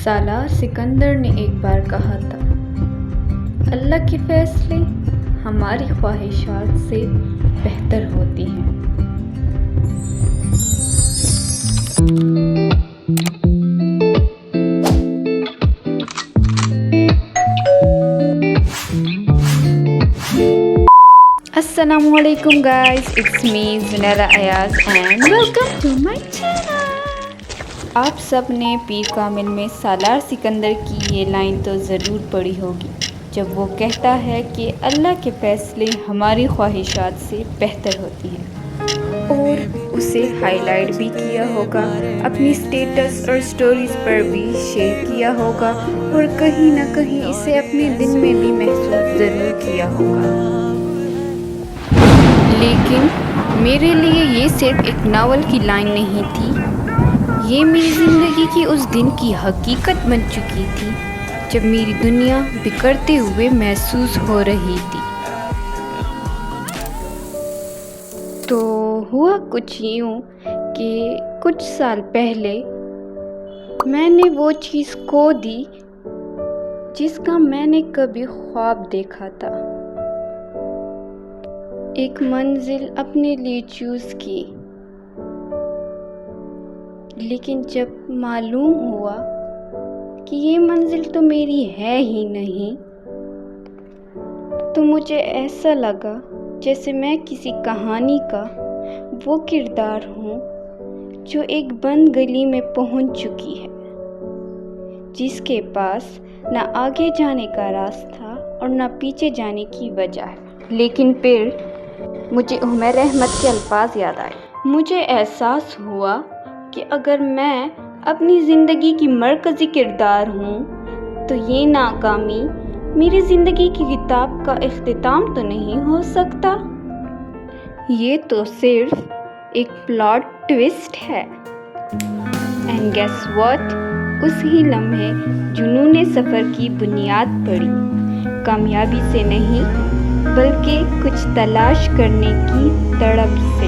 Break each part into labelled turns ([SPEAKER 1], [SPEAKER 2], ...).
[SPEAKER 1] سالار سکندر نے ایک بار کہا تھا، اللہ کے فیصلے ہماری خواہشات سے بہتر ہوتی ہیں۔ السلام علیکم guys, it's me Zunaira Ayaz and welcome to my channel. آپ سب نے پیر کامل میں سالار سکندر کی یہ لائن تو ضرور پڑھی ہوگی، جب وہ کہتا ہے کہ اللہ کے فیصلے ہماری خواہشات سے بہتر ہوتی ہیں، اور اسے ہائی لائٹ بھی کیا ہوگا، اپنی سٹیٹس اور سٹوریز پر بھی شیئر کیا ہوگا، اور کہیں نہ کہیں اسے اپنے دل میں بھی محسوس ضرور کیا ہوگا۔ لیکن میرے لیے یہ صرف ایک ناول کی لائن نہیں تھی، یہ میری زندگی کی اس دن کی حقیقت بن چکی تھی جب میری دنیا بکھرتے ہوئے محسوس ہو رہی تھی۔ تو ہوا کچھ یوں کہ کچھ سال پہلے میں نے وہ چیز کھو دی جس کا میں نے کبھی خواب دیکھا تھا، ایک منزل اپنے لیے چوز کی، لیکن جب معلوم ہوا کہ یہ منزل تو میری ہے ہی نہیں، تو مجھے ایسا لگا جیسے میں کسی کہانی کا وہ کردار ہوں جو ایک بند گلی میں پہنچ چکی ہے، جس کے پاس نہ آگے جانے کا راستہ اور نہ پیچھے جانے کی وجہ ہے۔ لیکن پھر مجھے عمر احمد کے الفاظ یاد آئے۔ مجھے احساس ہوا کہ اگر میں اپنی زندگی کی مرکزی کردار ہوں تو یہ ناکامی میری زندگی کی کتاب کا اختتام تو نہیں ہو سکتا، یہ تو صرف ایک پلاٹ ٹویسٹ ہے۔ اینڈ گیس واٹ، اس ہی لمحے جنون سفر کی بنیاد پڑی، کامیابی سے نہیں بلکہ کچھ تلاش کرنے کی تڑپ سے،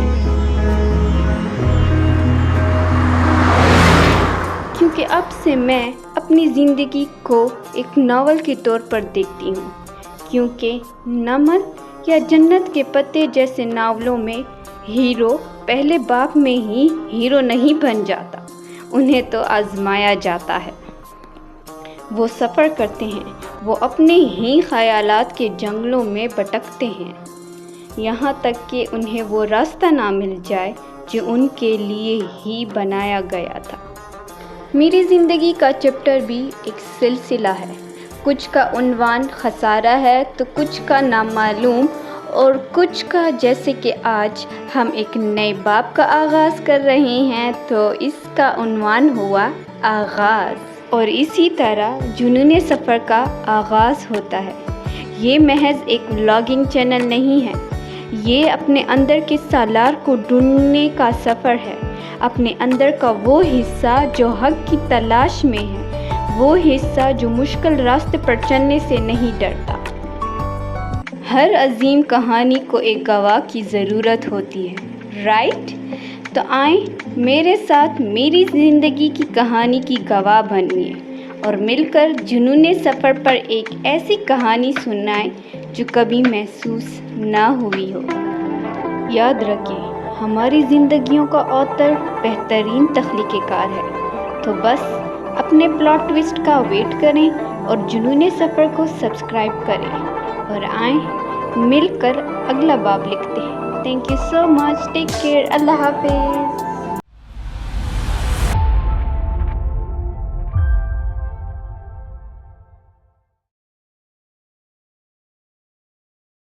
[SPEAKER 1] کیونکہ اب سے میں اپنی زندگی کو ایک ناول کے طور پر دیکھتی ہوں، کیونکہ نمل یا جنت کے پتے جیسے ناولوں میں ہیرو پہلے باب میں ہی ہیرو نہیں بن جاتا، انہیں تو آزمایا جاتا ہے۔ وہ سفر کرتے ہیں، وہ اپنے ہی خیالات کے جنگلوں میں بھٹکتے ہیں، یہاں تک کہ انہیں وہ راستہ نہ مل جائے جو ان کے لیے ہی بنایا گیا تھا۔ میری زندگی کا چیپٹر بھی ایک سلسلہ ہے، کچھ کا عنوان خسارہ ہے تو کچھ کا نامعلوم، اور کچھ کا جیسے کہ آج ہم ایک نئے باب کا آغاز کر رہے ہیں تو اس کا عنوان ہوا آغاز، اور اسی طرح جنون سفر کا آغاز ہوتا ہے۔ یہ محض ایک ولاگنگ چینل نہیں ہے، یہ اپنے اندر کے سالار کو ڈھونڈنے کا سفر ہے، اپنے اندر کا وہ حصہ جو حق کی تلاش میں ہے، وہ حصہ جو مشکل راستے پر چلنے سے نہیں ڈرتا۔ ہر عظیم کہانی کو ایک گواہ کی ضرورت ہوتی ہے، رائٹ؟ تو آئیں میرے ساتھ میری زندگی کی کہانی کی گواہ بنیے اور مل کر جنون سفر پر ایک ایسی کہانی سنائیں جو کبھی محسوس نہ ہوئی ہو۔ یاد رکھیں، ہماری زندگیوں کا آتھر بہترین تخلیق کار ہے، تو بس اپنے پلاٹ ٹویسٹ کا ویٹ کریں اور جنون سفر کو سبسکرائب کریں، اور آئیں مل کر اگلا باب لکھتے ہیں۔ Thank you so much, take care, اللہ حافظ۔